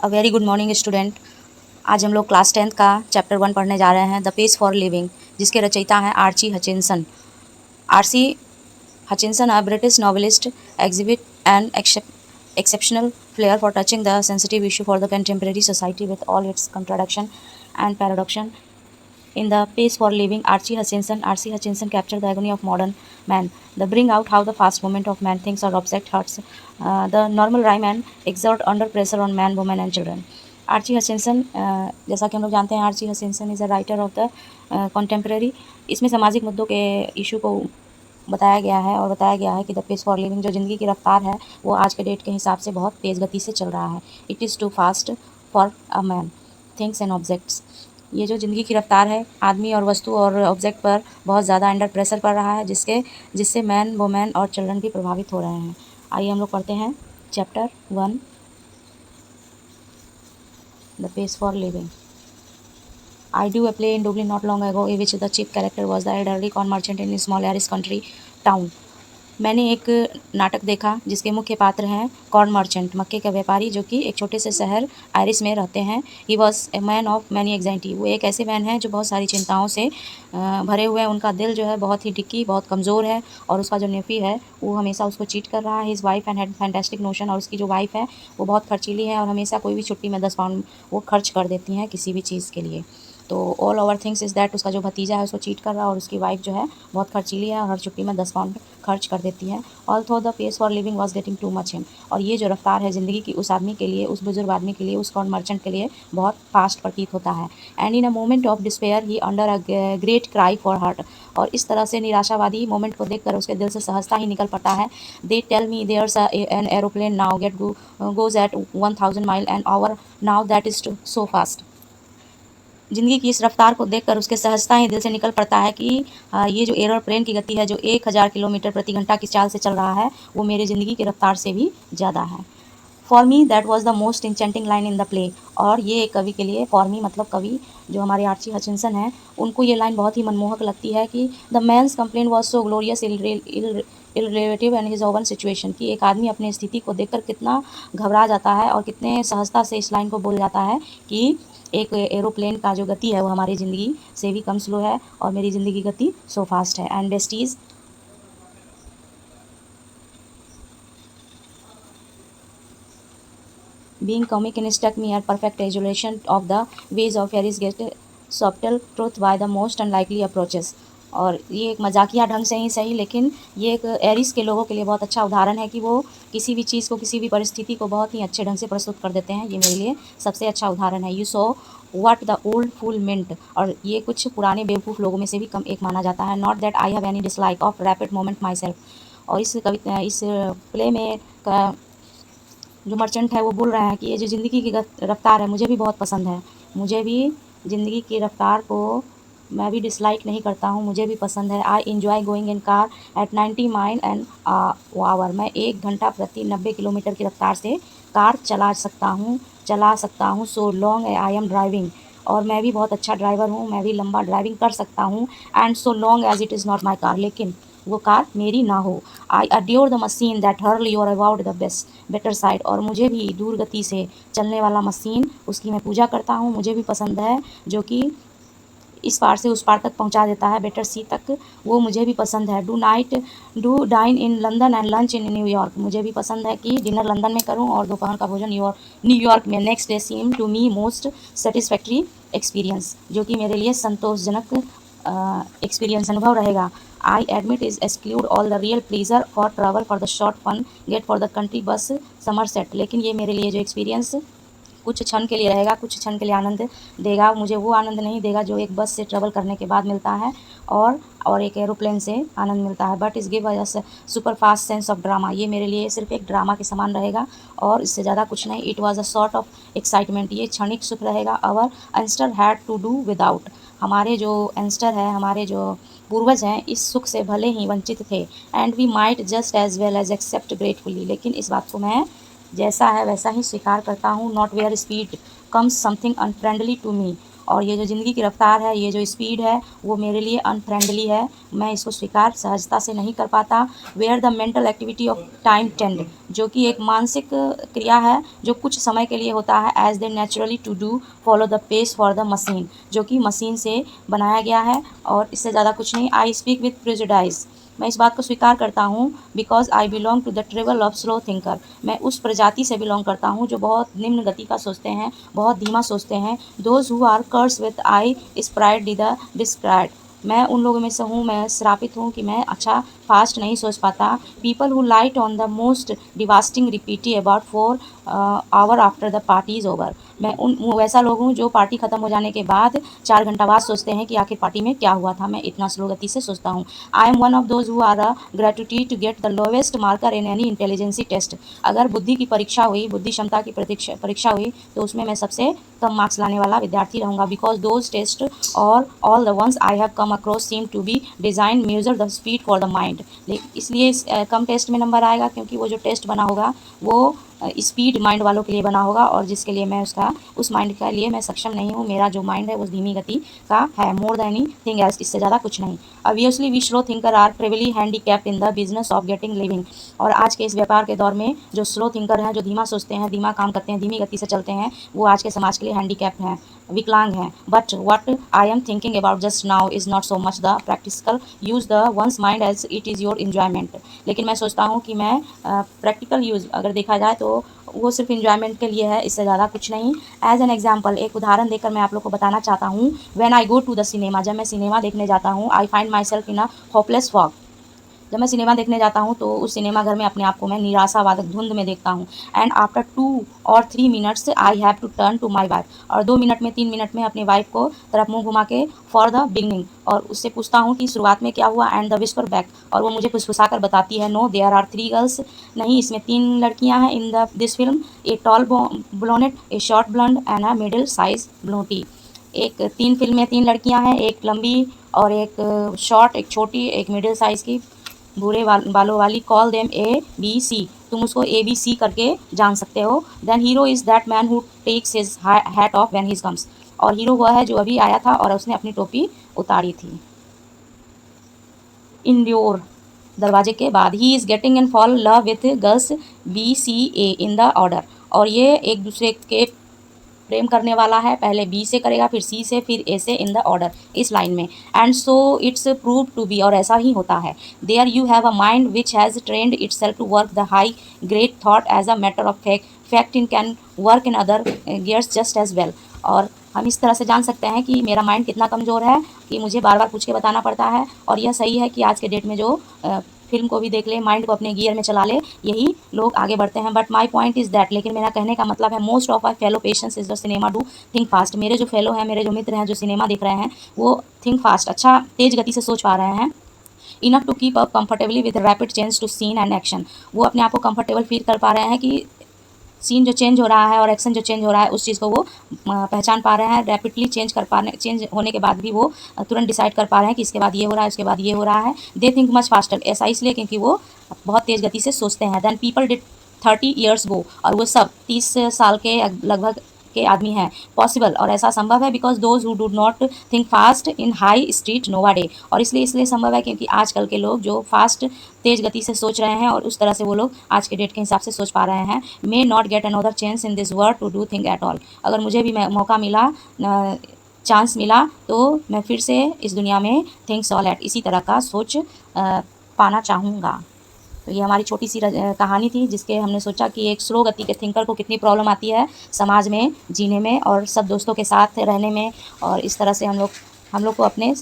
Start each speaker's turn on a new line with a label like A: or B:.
A: A very good morning student. आज हम लोग क्लास 10th का चैप्टर 1 पढ़ने जा रहे हैं, द पेस फॉर लिविंग, जिसके रचयिता हैं Archie Hutchinson. Archie Hutchinson, a British novelist, exhibit an exceptional flair for touching the sensitive issue for the contemporary society with all its contradiction and paradox. In The Pace for Living, Archie Hutchinson captured the agony of modern man, the bring out how the fast movement of man thinks or object hurts the normal rhyme and exert under pressure on man, woman and children. Archie Hutchinson, जैसा कि हम लोग जानते हैं, Archie Hutchinson is a writer of the contemporary. इसमें सामाजिक मुद्दों के इशू को बताया गया है और बताया गया है कि द पेस फॉर लिविंग, जो ज़िंदगी की रफ्तार है, वो आज के डेट के हिसाब से बहुत तेज़ गति से चल रहा है। It is too fast for a man, things and objects. ये जो ज़िंदगी की रफ्तार है, आदमी और वस्तु और ऑब्जेक्ट पर बहुत ज़्यादा अंडर प्रेशर पड़ रहा है, जिससे मैन, वुमेन और चिल्ड्रन भी प्रभावित हो रहे हैं। आइए हम लोग पढ़ते हैं chapter 1, the pace for living. I do a play in Dublin not long ago in which the chief character was the elderly corn merchant in a small Irish country town. मैंने एक नाटक देखा जिसके मुख्य पात्र हैं कॉर्न मर्चेंट, मक्के का व्यापारी, जो कि एक छोटे से शहर आयरिश में रहते हैं। He was a man of many anxiety, वो एक ऐसे मैन हैं जो बहुत सारी चिंताओं से भरे हुए हैं। उनका दिल जो है बहुत ही डिक्की, बहुत कमज़ोर है, और उसका जो नेफी है वो हमेशा उसको चीट कर रहा है। His wife and had fantastic notion, और उसकी जो वाइफ है वो बहुत खर्चीली है और हमेशा कोई भी छुट्टी में 10 पाउंड वो खर्च कर देती हैं किसी भी चीज़ के लिए। तो all over things is that उसका जो भतीजा है उसको चीट कर रहा है, और उसकी वाइफ जो है बहुत खर्चीली है और हर छुट्टी में 10 पाउंड खर्च कर देती है। Although the pace for living was getting too much him, और ये जो रफ्तार है ज़िंदगी की, उस आदमी के लिए, उस बुजुर्ग आदमी के लिए, उस कॉर्न मर्चेंट के लिए बहुत फास्ट प्रतीत होता है। And in a moment of despair he under a great cry for hurt, और इस तरह से निराशावादी मोमेंट को देखकर उसके दिल से सहजता ही निकल पड़ता है। They tell me there's an aeroplane now get goes at 1000 mile an hour now, that is so fast. ज़िंदगी की इस रफ्तार को देखकर उसके सहजता ही दिल से निकल पड़ता है कि ये जो एरोप्लेन की गति है, जो 1000 किलोमीटर प्रति घंटा की चाल से चल रहा है, वो मेरी ज़िंदगी की रफ्तार से भी ज़्यादा है। For me that was the most enchanting line in the play, और ये एक कवि के लिए, फॉर मी मतलब कवि जो हमारे आर्ची हचिंसन हैं, उनको ये लाइन बहुत ही मनमोहक लगती है कि the man's complain was so glorious irrelative and his own situation, कि एक आदमी अपनी स्थिति को देखकर कितना घबरा जाता है और कितने सहजता से इस लाइन को बोल जाता है कि एक एरोप्लेन का जो गति है वो हमारी ज़िंदगी से भी कम स्लो है और मेरी ज़िंदगी की गति सो फास्ट है। And besties, being comic and struck me at perfect isolation of the ways of Harris get subtle truth by the most unlikely approaches। और ये एक मजाकिया ढंग से ही सही, लेकिन ये एक एरिस के लोगों के लिए बहुत अच्छा उदाहरण है कि वो किसी भी चीज़ को, किसी भी परिस्थिति को बहुत ही अच्छे ढंग से प्रस्तुत कर देते हैं। ये मेरे लिए सबसे अच्छा उदाहरण है। You saw what the old fool meant, और ये कुछ पुराने बेवकूफ़ लोगों में से भी कम एक माना जाता है। Not that I have any dislike of rapid moment my self. और इस कविता, इस प्ले में जो मर्चेंट है वो बोल रहे हैं कि ये जो ज़िंदगी की रफ्तार है मुझे भी बहुत पसंद है। मुझे भी ज़िंदगी की रफ्तार को मैं भी डिसलाइक नहीं करता हूँ, मुझे भी पसंद है। I enjoy going in car eight 90 mile an our, मैं 1 घंटा प्रति 90 किलोमीटर की रफ्तार से कार चला सकता हूँ। So long I am driving, और मैं भी बहुत अच्छा ड्राइवर हूँ, मैं भी लंबा ड्राइविंग कर सकता हूँ। And so long as it is not my car, लेकिन वो कार मेरी ना हो। I adore the machine that hurl your about the better side, और मुझे भी दूर गति से चलने वाला मशीन, उसकी मैं पूजा करता हूँ, मुझे भी पसंद है, जो कि इस पार से उस पार तक पहुँचा देता है, बेटर सी तक, वो मुझे भी पसंद है। Do dine in London and lunch in New York, मुझे भी पसंद है कि डिनर लंदन में करूँ और दोपहर का भोजन न्यूयॉर्क में। Next day seem to me most satisfactory experience, जो कि मेरे लिए संतोषजनक एक्सपीरियंस अनुभव रहेगा। I admit is exclude all the real pleasure for travel for the short fun get for the country bus Somerset, लेकिन ये मेरे लिए जो एक्सपीरियंस कुछ क्षण के लिए रहेगा, कुछ क्षण के लिए आनंद देगा, मुझे वो आनंद नहीं देगा जो एक बस से ट्रैवल करने के बाद मिलता है और एक एरोप्लेन से आनंद मिलता है। बट इस give us super fast sense of drama, ये मेरे लिए सिर्फ एक ड्रामा के समान रहेगा और इससे ज़्यादा कुछ नहीं। It was a sort of excitement, ये क्षणिक सुख रहेगा। Our ancestor had to do without, हमारे जो एंस्टर है, हमारे जो पूर्वज हैं, इस सुख से भले ही वंचित थे। And we might just as well as accept gratefully, लेकिन इस बात को मैं जैसा है वैसा ही स्वीकार करता हूँ। Not where speed comes something unfriendly to me, और ये जो ज़िंदगी की रफ्तार है, ये जो स्पीड है, वो मेरे लिए अनफ्रेंडली है, मैं इसको स्वीकार सहजता से नहीं कर पाता। Where the mental activity of time tend, जो कि एक मानसिक क्रिया है जो कुछ समय के लिए होता है, as they naturally to do follow the pace for the machine, जो कि मशीन से बनाया गया है और इससे ज़्यादा कुछ नहीं। आई स्पीक विथ प्रेजुडाइज, मैं इस बात को स्वीकार करता हूँ, because I belong to the travel of slow thinker, मैं उस प्रजाति से बिलोंग करता हूँ जो बहुत निम्न गति का सोचते हैं, बहुत धीमा सोचते हैं। Those who are curse with I sprayed D the described, मैं उन लोगों में से हूँ, मैं श्रापित हूँ कि मैं अच्छा फास्ट नहीं सोच पाता। People who light on the most devastating repartee about 4 hour after the party is over, मैं वैसा लोग हूँ जो पार्टी ख़त्म हो जाने के बाद 4 घंटा बाद सोचते हैं कि आखिर पार्टी में क्या हुआ था, मैं इतना स्लो गति से सोचता हूँ। I am one of those who are gratuity to get the lowest marker in any intelligence test, अगर बुद्धि की परीक्षा हुई, बुद्धि क्षमता की परीक्षा हुई तो उसमें मैं सबसे कम मार्क्स लाने वाला विद्यार्थी रहूँगा। बिकॉज दोज टेस्ट और all the ones I have come across seem to be design major the speed for the mind, इसलिए कम टेस्ट में नंबर आएगा क्योंकि वो जो टेस्ट बना होगा वो स्पीड माइंड वालों के लिए बना होगा और जिसके लिए मैं उस माइंड के लिए मैं सक्षम नहीं हूँ। मेरा जो माइंड है वो धीमी गति का है, more than anything else, इससे ज़्यादा कुछ नहीं। Obviously we slow thinker are privily handicapped in the business of getting living, और आज के इस व्यापार के दौर में जो स्लो थिंकर हैं, जो धीमा सोचते हैं, धीमा काम करते हैं, धीमी गति से चलते हैं, वो आज के समाज के लिए हैंडीकैप्ड हैं, विकलांग हैं। But what I am thinking about just now is not so much the practical use the ones mind as it is your enjoyment, लेकिन मैं सोचता हूँ कि मैं प्रैक्टिकल यूज़ अगर देखा जाए तो वो सिर्फ इन्जॉयमेंट के लिए है, इससे ज़्यादा कुछ नहीं। एज एन एग्जाम्पल, एक उदाहरण देकर मैं आप लोग को बताना चाहता हूँ। When I go to the cinema, जब मैं सिनेमा देखने जाता हूँ, I find myself in a hopeless fog, जब मैं सिनेमा देखने जाता हूँ तो उस सिनेमा घर में अपने आप को मैं निराशावादक धुंध में देखता हूँ। एंड आफ्टर 2 और 3 minutes I have to turn to my wife, और 2 मिनट में 3 मिनट में अपनी वाइफ को तरफ मुंह घुमा के फॉर द बिगनिंग, और उससे पूछता हूँ कि शुरुआत में क्या हुआ, एंड द विस्पर बैक, और वो मुझे फुसफुसा कर बताती है, नो देयर आर 3 गर्ल्स, नहीं इसमें 3 लड़कियाँ हैं in this film, a tall brunette, a short blonde and a middle size bloaty, एक 3 फिल्में 3 लड़कियाँ हैं, एक लंबी और एक शॉर्ट, एक छोटी, एक मिडिल साइज़ की भूरे बालों वाली। कॉल देम ABC, तुम उसको ABC करके जान सकते हो। Then hero is that man who takes his hat off when he comes, और हीरो वह है जो अभी आया था और उसने अपनी टोपी उतारी थी। इन योर, दरवाजे के बाद, he is getting in fall love with girls BCA in the order, और ये एक दूसरे के प्रेम करने वाला है, पहले B से करेगा, फिर C से, फिर A से, इन द ऑर्डर, इस लाइन में। And so it's prove to be, और ऐसा ही होता है। There you have a mind which has trained itself to work the high great thought as a matter of fact in can work in other gears just as well, और हम इस तरह से जान सकते हैं कि मेरा माइंड कितना कमज़ोर है कि मुझे बार बार पूछ के बताना पड़ता है। और यह सही है कि आज के डेट में जो फिल्म को भी देख ले, माइंड को अपने गियर में चला ले, यही लोग आगे बढ़ते हैं। But my point is that, लेकिन मेरा कहने का मतलब है, most of I fellow patience is the cinema do think fast, मेरे जो फेलो हैं, मेरे जो मित्र हैं जो सिनेमा देख रहे हैं, वो थिंक फास्ट, अच्छा तेज़ गति से सोच पा रहे हैं। Enough to keep up comfortably with rapid change to scene and action, वो अपने आप को कंफर्टेबल फील कर पा रहे हैं कि सीन जो चेंज हो रहा है और एक्शन जो चेंज हो रहा है, उस चीज़ को वो पहचान पा रहे हैं। रैपिडली चेंज होने के बाद भी वो तुरंत डिसाइड कर पा रहे हैं कि इसके बाद ये हो रहा है, उसके बाद ये हो रहा है। दे थिंक मच फास्टर, ऐसा इसलिए क्योंकि वो बहुत तेज़ गति से सोचते हैं। Than people did 30 years go, और वो सब 30 साल के लगभग के आदमी हैं। पॉसिबल, और ऐसा संभव है, because those who do not think fast in high street Nova day, और इसलिए संभव है क्योंकि आजकल के लोग जो फास्ट तेज़ गति से सोच रहे हैं और उस तरह से वो लोग आज के डेट के हिसाब से सोच पा रहे हैं। May not get another chance in this world to do think at all, अगर मुझे भी मौका मिला, चांस मिला, तो मैं फिर से इस दुनिया में थिंक्स ऑल एट इसी तरह का सोच पाना चाहूँगा। तो ये हमारी छोटी सी कहानी थी जिसके हमने सोचा कि एक स्लो गति के थिंकर को कितनी प्रॉब्लम आती है समाज में जीने में और सब दोस्तों के साथ रहने में, और इस तरह से हम लोग को अपने